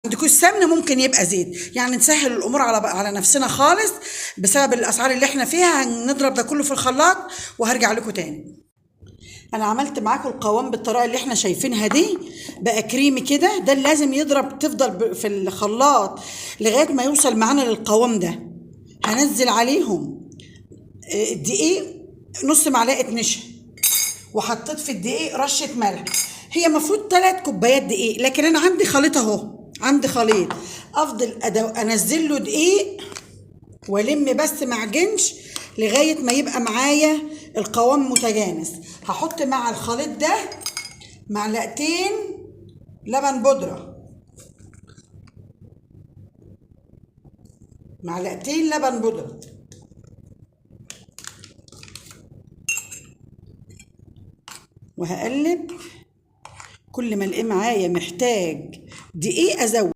عندكوش سمنه ممكن يبقى زيت، يعني نسهل الامور على نفسنا خالص. بسبب الاسعار اللي احنا فيها هنضرب ده كله في الخلاط وهرجع لكم تاني. انا عملت معاكم القوام بالطريقه اللي احنا شايفينها دي، بقى كريمي كده. ده اللي لازم يضرب، تفضل في الخلاط لغايه ما يوصل معانا للقوام ده. هنزل عليهم الدقيق، نص معلقه نشا، وحطيت في الدقيق رشه ملح. هي المفروض 3 كوبايات دقيق، لكن انا عندي خليط اهو، عندي خليط. افضل انزل له دقيق والم بس معجنش لغايه ما يبقى معايا القوام متجانس. هحط مع الخليط ده معلقتين لبن بودره، معلقتين لبن بودره، وهقلب. كل ما الاقيه معايا محتاج دقيق ازود.